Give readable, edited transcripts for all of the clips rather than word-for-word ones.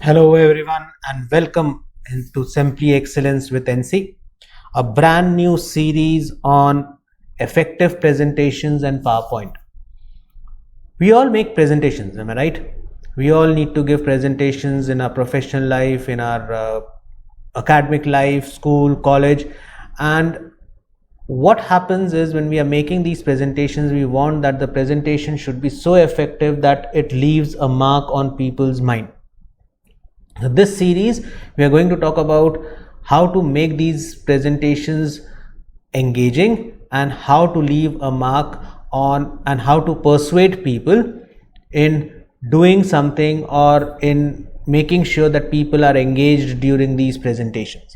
Hello everyone and welcome into Simply Excellence with NC, a brand new series on effective presentations and PowerPoint. We all make presentations, am I right? We all need to give presentations in our professional life, in our academic life, school, college, and what happens is when we are making these presentations, we want that the presentation should be so effective that it leaves a mark on people's mind. So this series we are going to talk about how to make these presentations engaging and how to leave a mark on and how to persuade people in doing something or in making sure that people are engaged during these presentations.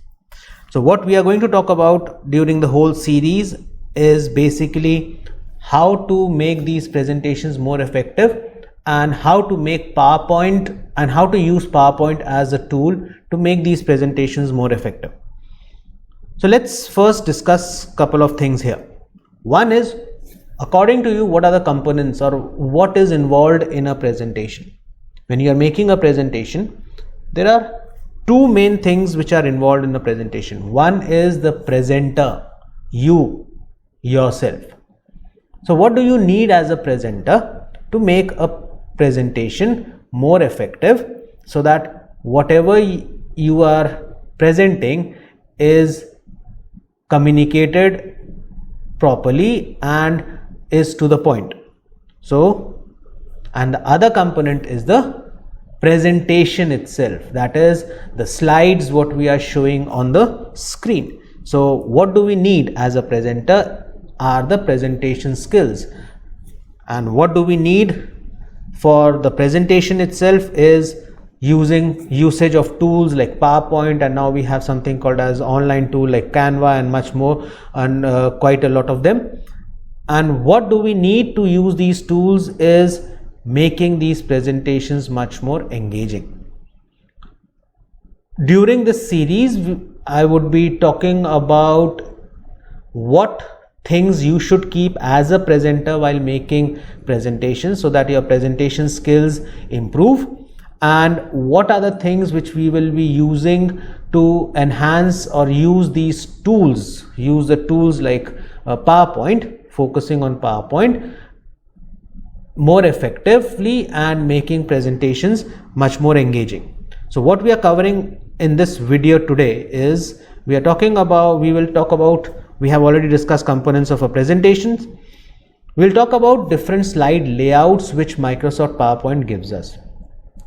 So what we are going to talk about during the whole series is basically how to make these presentations more effective and how to make PowerPoint and how to use PowerPoint as a tool to make these presentations more effective. So let's first discuss a couple of things here. One is, according to you, what are the components or what is involved in a presentation? When you are making a presentation, there are two main things which are involved in the presentation. One is the presenter, you yourself. So what do you need as a presenter to make a presentation more effective so that whatever you are presenting is communicated properly and is to the point? So, and the other component is the presentation itself, that is the slides what we are showing on the screen. So what do we need as a presenter are the presentation skills, and what do we need for the presentation itself is usage of tools like PowerPoint, and now we have something called as online tool like Canva and much more, and quite a lot of them. And what do we need to use these tools is making these presentations much more engaging. During this series I would be talking about what things you should keep as a presenter while making presentations so that your presentation skills improve, and what are the things which we will be using to enhance or use these tools, use the tools like PowerPoint, focusing on PowerPoint more effectively and making presentations much more engaging. So what we are covering in this video today is we have already discussed components of a presentation. We'll talk about different slide layouts which Microsoft PowerPoint gives us.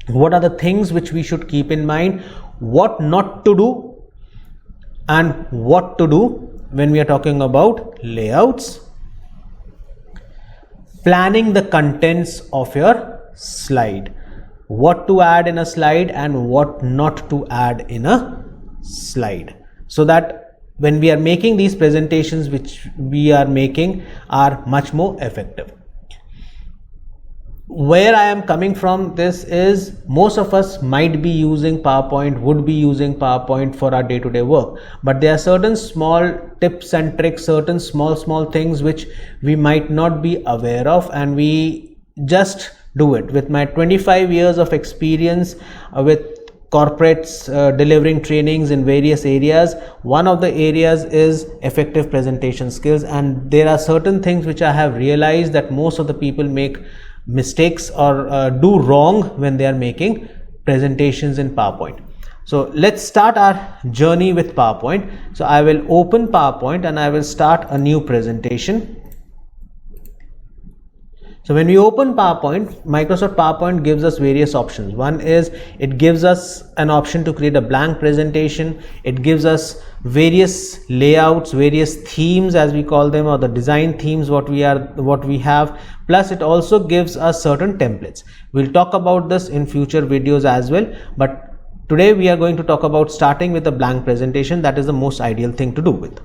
What are the things which we should keep in mind, what not to do and what to do when we are talking about layouts. Planning the contents of your slide, what to add in a slide and what not to add in a slide, so that when we are making these presentations which we are making are much more effective. Where I am coming from this is most of us might be using PowerPoint, would be using PowerPoint for our day-to-day work, but there are certain small tips and tricks, certain small things which we might not be aware of, and we just do it. With my 25 years of experience with corporates delivering trainings in various areas, one of the areas is effective presentation skills, and there are certain things which I have realized that most of the people make mistakes or do wrong when they are making presentations in PowerPoint. So let's start our journey with PowerPoint. So I will open PowerPoint and I will start a new presentation. So when we open PowerPoint, Microsoft PowerPoint gives us various options. One is it gives us an option to create a blank presentation. It gives us various layouts, various themes as we call them, or the design themes what we have. Plus it also gives us certain templates. We'll talk about this in future videos as well, but today we are going to talk about starting with a blank presentation. That is the most ideal thing to do with.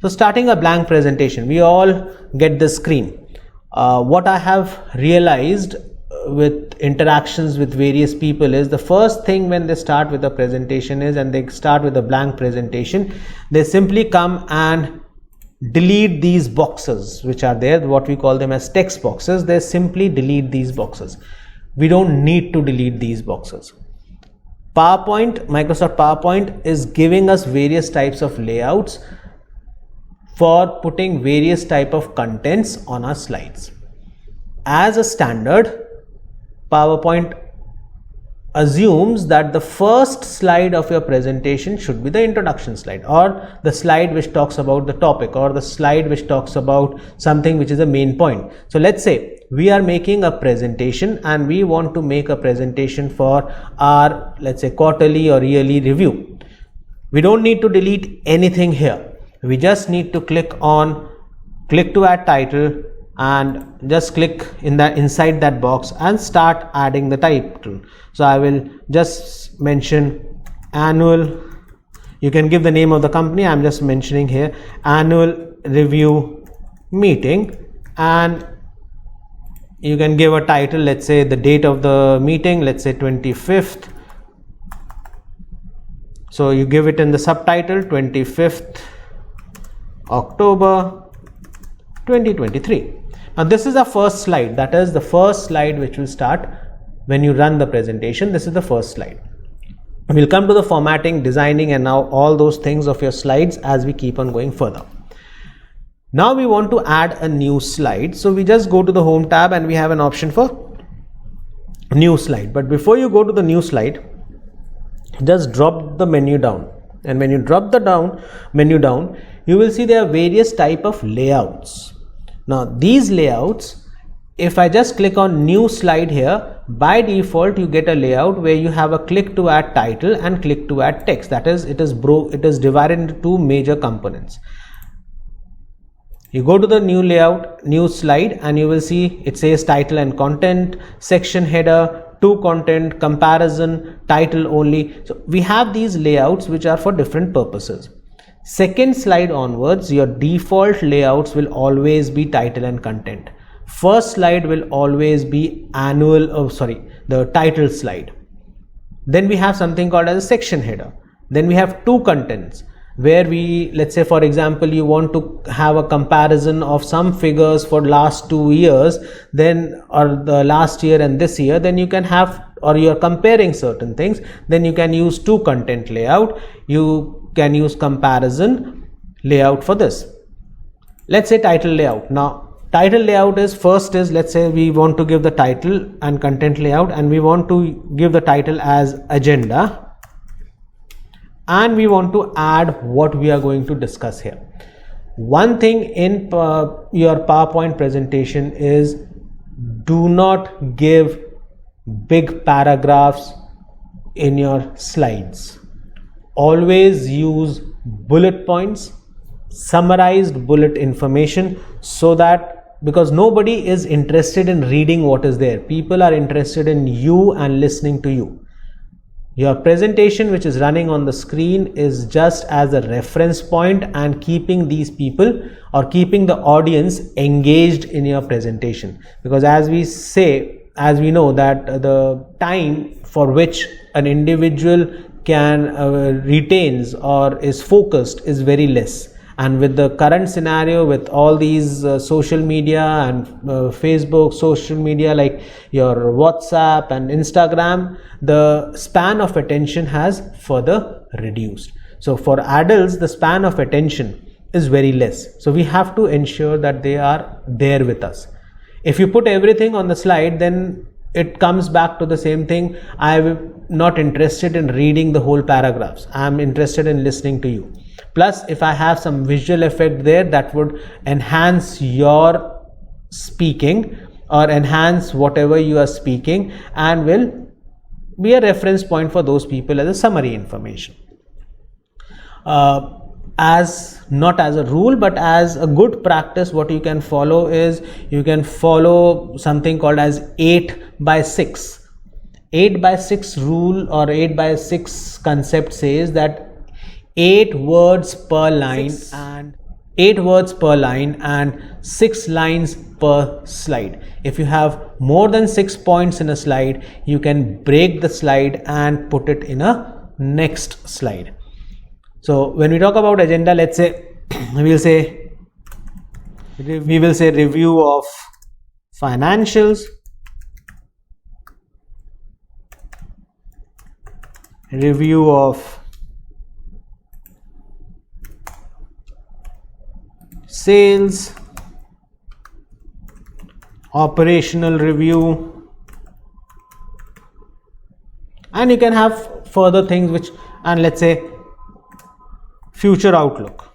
So starting a blank presentation, we all get the screen. What I have realized with interactions with various people is the first thing when they start with a presentation is, and they start with a blank presentation, they simply come and delete these boxes which are there, what we call them as text boxes. They simply delete these boxes. We don't need to delete these boxes. Microsoft PowerPoint is giving us various types of layouts for putting various type of contents on our slides. As a standard, PowerPoint assumes that the first slide of your presentation should be the introduction slide, or the slide which talks about the topic, or the slide which talks about something which is a main point. So let's say we are making a presentation and we want to make a presentation for our, let's say, quarterly or yearly review. We don't need to delete anything here. We just need to click to add title and just click inside that box and start adding the title. So I will just mention annual. You can give the name of the company. I'm just mentioning here annual review meeting, and you can give a title, let's say the date of the meeting, let's say 25th. So you give it in the subtitle 25th October 2023. Now this is the first slide, that is the first slide which will start when you run the presentation. This is the first slide. We'll come to the formatting, designing, and now all those things of your slides as we keep on going further. Now we want to add a new slide. So we just go to the home tab and we have an option for new slide. But before you go to the new slide, just drop the menu down. And when you drop the menu down, you will see there are various type of layouts. Now these layouts, if I just click on new slide here, by default you get a layout where you have a click to add title and click to add text. That is, it is divided into two major components. You go to the new layout, new slide, and you will see it says title and content, section header, to content, comparison, title only. So we have these layouts which are for different purposes. Second slide onwards, your default layouts will always be title and content. First slide will always be the title slide. Then we have something called as a section header. Then we have two contents, where let's say for example you want to have a comparison of some figures for last 2 years, then or the last year and this year, then you can have, or you're comparing certain things, then you can use two content layout. You can use comparison layout for this. Let's say title layout. Now title layout is let's say we want to give the title and content layout, and we want to give the title as agenda, and we want to add what we are going to discuss here. One thing in your PowerPoint presentation is, do not give big paragraphs in your slides. Always use bullet points, summarized bullet information, so that, because nobody is interested in reading what is there. People are interested in you and listening to you. Your presentation which is running on the screen is just as a reference point and keeping these people or keeping the audience engaged in your presentation. Because as we know that the time for which an individual can retains or is focused is very less. And with the current scenario, with all these social media and Facebook, social media like your WhatsApp and Instagram, the span of attention has further reduced. So for adults, the span of attention is very less. So we have to ensure that they are there with us. If you put everything on the slide, then it comes back to the same thing. I'm not interested in reading the whole paragraphs. I'm interested in listening to you. Plus, if I have some visual effect there, that would enhance your speaking or enhance whatever you are speaking, and will be a reference point for those people as a summary information. As not as a rule, but as a good practice, what you can follow is, you can follow something called as 8x6. 8x6 rule or 8x6 concept says that 8 words per line and 6 lines per slide. If you have more than 6 points in a slide, you can break the slide and put it in a next slide. So when we talk about agenda, let's say we will say review of financials, review of sales, operational review, and you can have further things which, and let's say future outlook,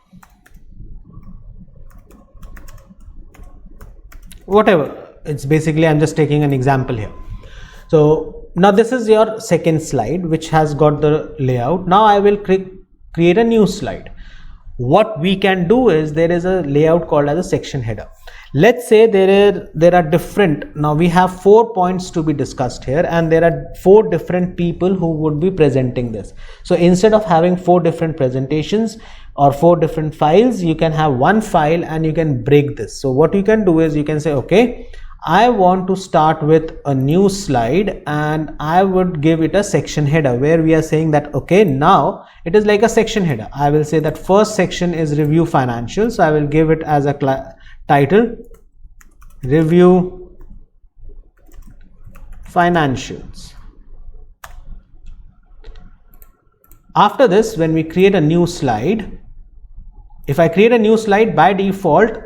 whatever. It's basically, I'm just taking an example here. So now this is your second slide which has got the layout. Now I will create a new slide. What we can do is, there is a layout called as a section header. Let's say there are different, now we have 4 points to be discussed here, and there are 4 different people who would be presenting this. So instead of having 4 different presentations or 4 different files, you can have one file and you can break this. So what you can do is, you can say, okay, I want to start with a new slide, and I would give it a section header where we are saying that, okay, now it is like a section header. I will say that first section is review financials. So I will give it as a title, review financials. After this, when we create a new slide, if I create a new slide, by default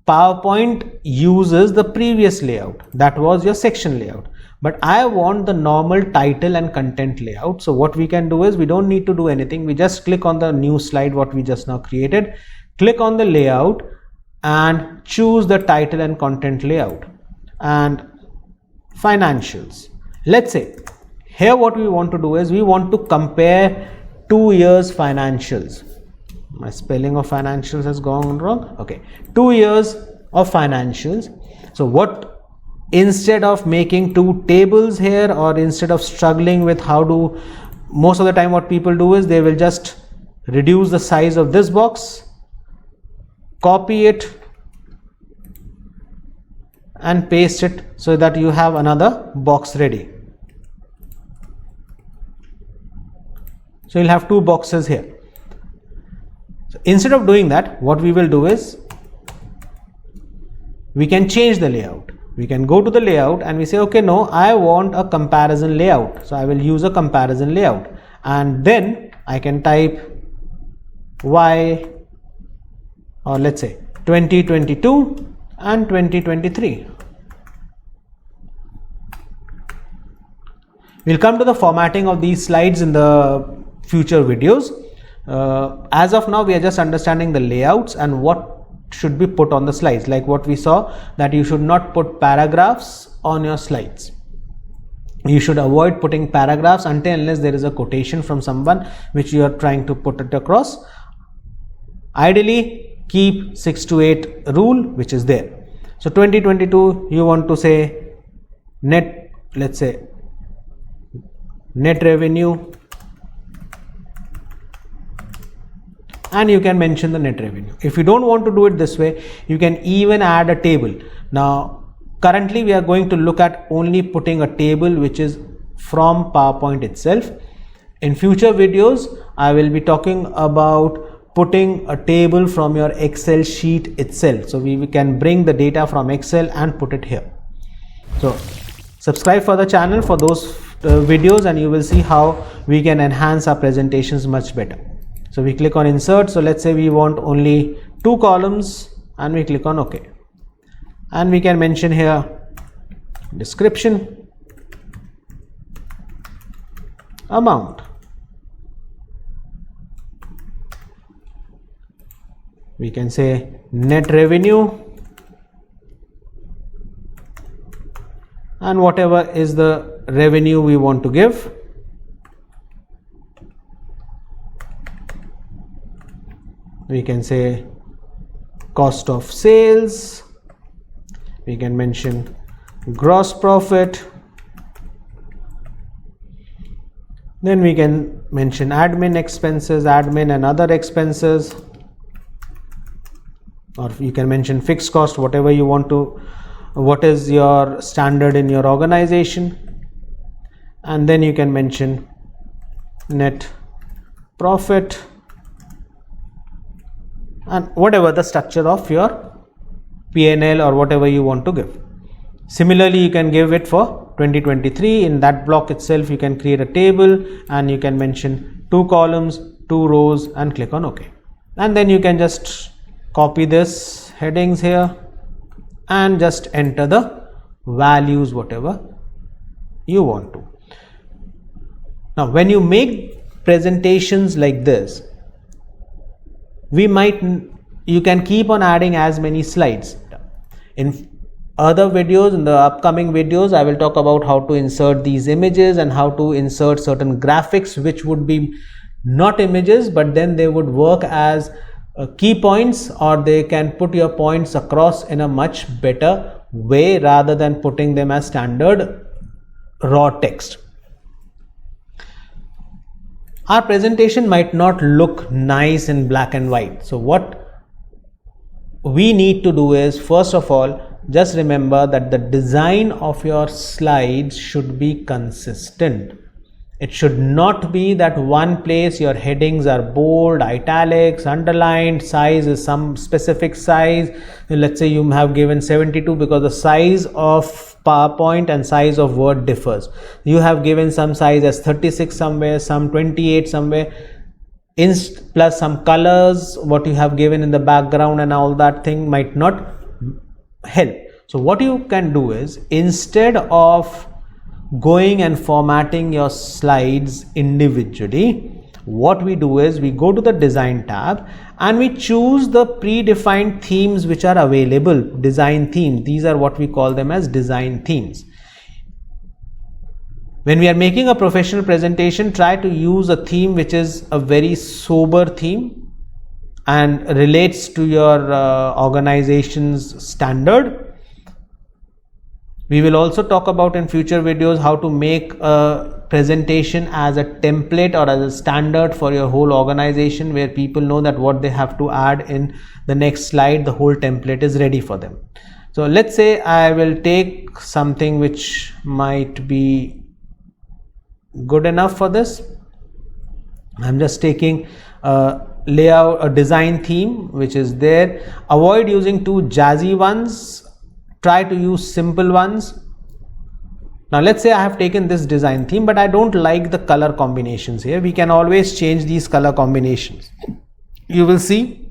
PowerPoint uses the previous layout, that was your section layout, but I want the normal title and content layout. So what we can do is, we don't need to do anything, we just click on the new slide what we just now created, click on the layout and choose the title and content layout and financials. Let's say here what we want to do is, we want to compare 2 years financials. My spelling of financials has gone wrong. Okay, 2 years of financials. So what, instead of making 2 tables here, or instead of struggling with how to, most of the time what people do is, they will just reduce the size of this box, copy it and paste it, so that you have another box ready. So you'll have 2 boxes here. So instead of doing that, what we will do is, we can change the layout. We can go to the layout and we say, okay, no, I want a comparison layout. So I will use a comparison layout, and then I can type Y, or let's say 2022 and 2023. We'll come to the formatting of these slides in the future videos. As of now, we are just understanding the layouts and what should be put on the slides, like what we saw, that you should not put paragraphs on your slides. You should avoid putting paragraphs until unless there is a quotation from someone which you are trying to put it across. Ideally, keep 6 to 8 rule which is there. So 2022, you want to say net, let's say net revenue, and you can mention the net revenue. If you don't want to do it this way, you can even add a table. Now currently we are going to look at only putting a table which is from PowerPoint itself. In future videos, I will be talking about putting a table from your Excel sheet itself. So we can bring the data from Excel and put it here. So subscribe for the channel for those videos, and you will see how we can enhance our presentations much better. So we click on insert. So let's say we want only 2 columns, and we click on OK. And we can mention here description, amount. We can say net revenue, and whatever is the revenue we want to give. We can say cost of sales. We can mention gross profit. Then we can mention admin expenses, admin and other expenses, or you can mention fixed cost, whatever you want to, what is your standard in your organization. And then you can mention net profit, and whatever the structure of your P&L or whatever you want to give. Similarly, you can give it for 2023. In that block itself, you can create a table and you can mention 2 columns, 2 rows, and click on OK. And then you can just copy this headings here and just enter the values whatever you want to. Now when you make presentations like this, you can keep on adding as many slides. In other videos, in the upcoming videos, I will talk about how to insert these images and how to insert certain graphics which would be not images, but then they would work as key points, or they can put your points across in a much better way rather than putting them as standard raw text. Our presentation might not look nice in black and white. So what we need to do is, first of all, just remember that the design of your slides should be consistent. It should not be that one place your headings are bold, italics, underlined, size is some specific size. Let's say you have given 72 because the size of PowerPoint and size of Word differs. You have given some size as 36 somewhere, some 28 somewhere, plus some colors, what you have given in the background and all that thing might not help. So what you can do is, instead of going and formatting your slides individually, what we do is we go to the design tab and we choose the predefined themes which are available. Design themes, these are what we call them as design themes. When we are making a professional presentation, try to use a theme which is a very sober theme and relates to your organization's standard. We will also talk about in future videos how to make a presentation as a template or as a standard for your whole organization, where people know that what they have to add in the next slide, the whole template is ready for them. So let's say I will take something which might be good enough for this. I'm just taking a layout, a design theme which is there. Avoid using too jazzy ones. Try to use simple ones. Now let's say I have taken this design theme, but I don't like the color combinations here. We can always change these color combinations. You will see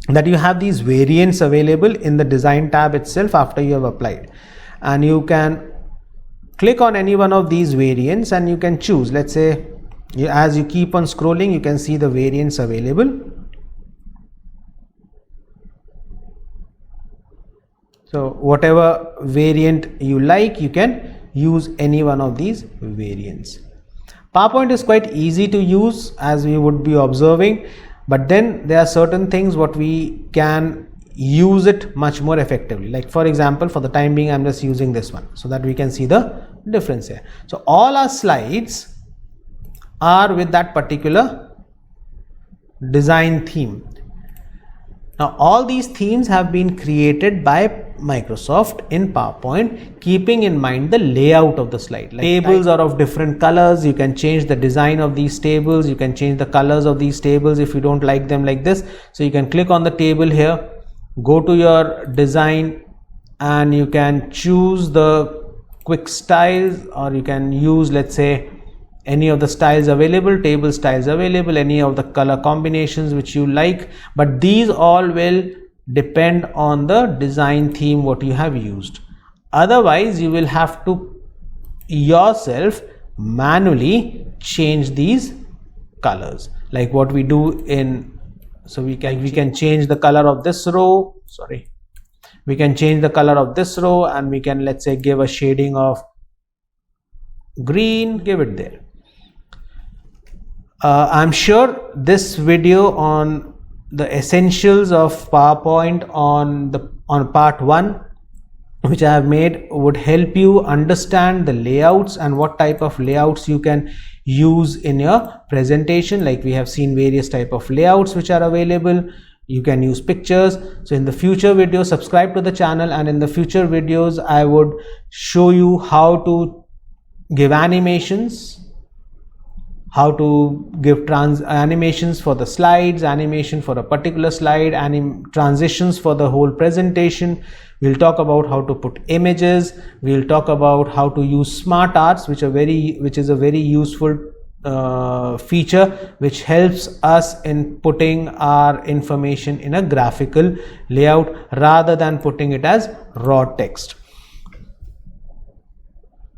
that you have these variants available in the design tab itself after you have applied, and you can click on any one of these variants and you can choose. Let's say as you keep on scrolling, you can see the variants available. So whatever variant you like, you can use any one of these variants. PowerPoint is quite easy to use, as we would be observing, but then there are certain things what we can use it much more effectively. Like for example, for the time being, I'm just using this one so that we can see the difference here. So all our slides are with that particular design theme. Now all these themes have been created by Microsoft in PowerPoint, keeping in mind the layout of the slide. Like tables are of different colors. You can change the design of these tables. You can change the colors of these tables if you don't like them like this. So you can click on the table here, go to your design, and you can choose the quick styles, or you can use, let's say, any of the styles available, table styles available, any of the color combinations which you like, but these all will depend on the design theme what you have used. Otherwise you will have to yourself manually change these colors, like what we do in, so we can change the color of this row, we can change the color of this row, and we can, let's say, give a shading of green, give it there. I'm sure this video on the essentials of PowerPoint on part 1 which I have made would help you understand the layouts and what type of layouts you can use in your presentation. Like we have seen various type of layouts which are available. You can use pictures. So in the future videos, subscribe to the channel, and in the future videos I would show you how to give animations, how to give animations for the slides, animation for a particular slide, transitions for the whole presentation. We'll talk about how to put images. We'll talk about how to use smart arts, which is a very useful feature which helps us in putting our information in a graphical layout rather than putting it as raw text.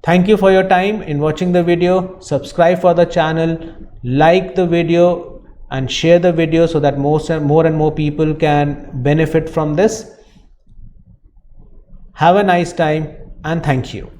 Thank you for your time in watching the video. Subscribe for the channel, like the video and share the video so that more and more people can benefit from this. Have a nice time and thank you.